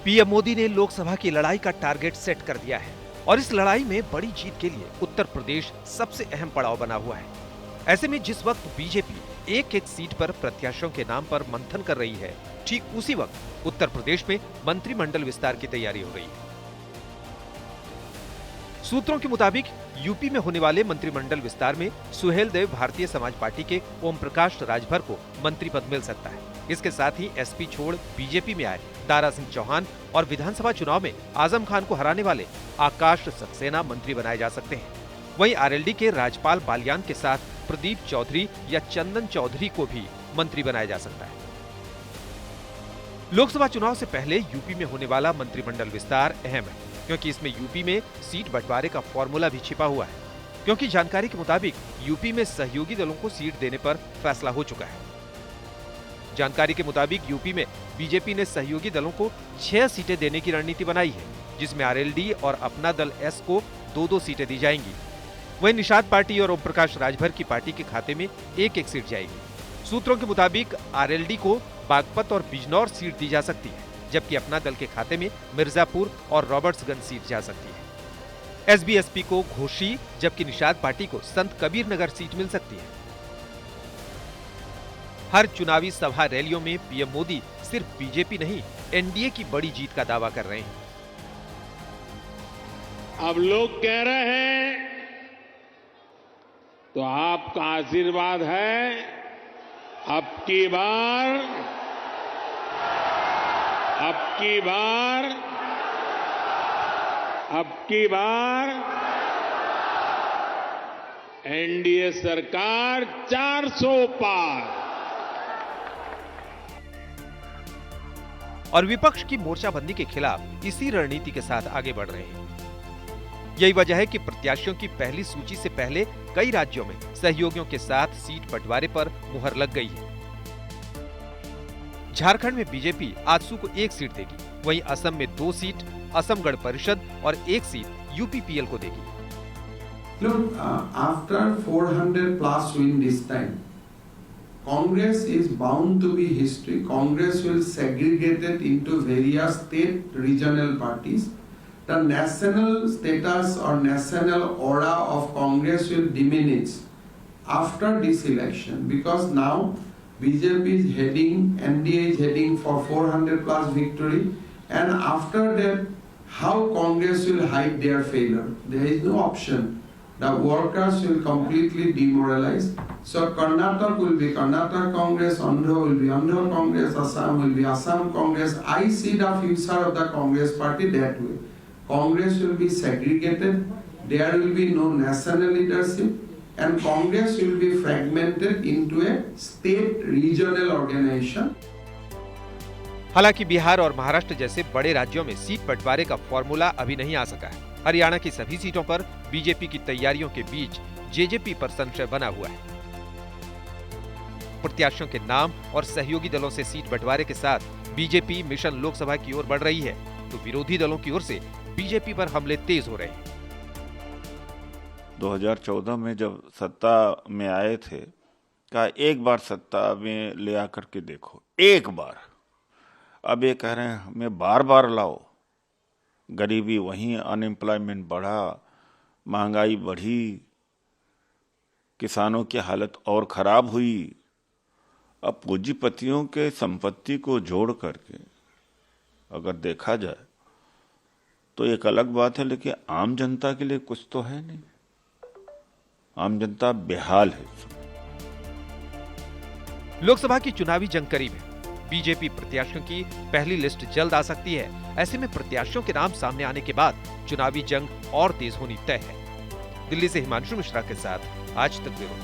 PM Modi ने लोकसभा की लड़ाई का टारगेट सेट कर दिया है और इस लड़ाई में बड़ी जीत के लिए उत्तर प्रदेश सबसे अहम पड़ाव बना हुआ है। ऐसे में जिस वक्त बीजेपी एक एक सीट पर प्रत्याशियों के नाम पर मंथन कर रही है, ठीक उसी वक्त उत्तर प्रदेश में मंत्रिमंडल विस्तार की तैयारी हो रही है। सूत्रों के मुताबिक यूपी में होने वाले मंत्रिमंडल विस्तार में सुहेल देव भारतीय समाज पार्टी के ओम प्रकाश राजभर को मंत्री पद मिल सकता है। इसके साथ ही एसपी छोड़ बीजेपी में आए दारा सिंह चौहान और विधानसभा चुनाव में आजम खान को हराने वाले आकाश सक्सेना मंत्री बनाए जा सकते हैं। वहीं आरएलडी के राजपाल बालियान के साथ प्रदीप चौधरी या चंदन चौधरी को भी मंत्री बनाया जा सकता है। लोकसभा चुनाव से पहले यूपी में होने वाला मंत्रिमंडल विस्तार अहम है, क्योंकि इसमें यूपी में सीट बंटवारे का फॉर्मूला भी छिपा हुआ है। क्योंकि जानकारी के मुताबिक यूपी में सहयोगी दलों को सीट देने पर फैसला हो चुका है। जानकारी के मुताबिक यूपी में बीजेपी ने सहयोगी दलों को 6 सीटें देने की रणनीति बनाई है, जिसमें आरएलडी और अपना दल एस को 2-2 सीटें दी जाएंगी। वहीं निषाद पार्टी और ओम प्रकाश राजभर की पार्टी के खाते में 1-1 सीट जाएगी। सूत्रों के मुताबिक आरएलडी को बागपत और बिजनौर सीट दी जा सकती है, जबकि अपना दल के खाते में मिर्जापुर और रॉबर्ट्सगंज सीट जा सकती है। एसबीएसपी को घोसी, जबकि निषाद पार्टी को संत कबीर नगर सीट मिल सकती है। हर चुनावी सभा रैलियों में पीएम मोदी सिर्फ बीजेपी नहीं, एनडीए की बड़ी जीत का दावा कर रहे हैं। अब लोग कह रहे हैं तो आपका आशीर्वाद है, अब की बार एनडीए सरकार 400 पार। और विपक्ष की मोर्चाबंदी के खिलाफ इसी रणनीति के साथ आगे बढ़ रहे हैं। यही वजह है कि प्रत्याशियों की पहली सूची से पहले कई राज्यों में सहयोगियों के साथ सीट बंटवारे पर मुहर लग गई है। झारखंड में बीजेपी आजसू को 1 सीट देगी, वहीं असम में 2 सीट असम गण परिषद और 1 सीट यूपीपीएल को देगी। Look, after 400 plus win this time, Congress is bound to be history. Congress will segregate it into various state regional parties. The national status or national aura of Congress will diminish after this election, because now BJP is heading, NDA is heading for 400 plus victory, and after that, how Congress will hide their failure? There is no option. The workers will completely demoralize. So Karnataka will be Karnataka Congress, Andhra will be Andhra Congress, Assam will be Assam Congress. I see the future of the Congress party that way. Congress will be segregated, there will be no national leadership, and Congress will be fragmented into a state regional organization. हालांकि बिहार और महाराष्ट्र जैसे बड़े राज्यों में seat बंटवारे का formula अभी नहीं आ सका है। हरियाणा की सभी सीटों पर बीजेपी की तैयारियों के बीच जेजेपी पर संशय बना हुआ है। प्रत्याशियों के नाम और सहयोगी दलों से सीट बंटवारे के साथ बीजेपी मिशन लोकसभा की ओर बढ़ रही है, तो विरोधी दलों की ओर से बीजेपी पर हमले तेज हो रहे हैं। 2014 में जब सत्ता में आए थे, कहा एक बार सत्ता में ले आकर के देखो, एक बार। अब ये कह रहे हैं हमें बार बार लाओ। गरीबी वहीं, अनएम्प्लॉयमेंट बढ़ा, महंगाई बढ़ी, किसानों की हालत और खराब हुई। अब पूंजीपतियों के संपत्ति को जोड़ करके अगर देखा जाए तो एक अलग बात है, लेकिन आम जनता के लिए कुछ तो है नहीं। आम जनता बेहाल है। लोकसभा की चुनावी जंग करीब है। बीजेपी प्रत्याशियों की पहली लिस्ट जल्द आ सकती है। ऐसे में प्रत्याशियों के नाम सामने आने के बाद चुनावी जंग और तेज होनी तय है। दिल्ली से हिमांशु मिश्रा के साथ आज तक ब्यूरो।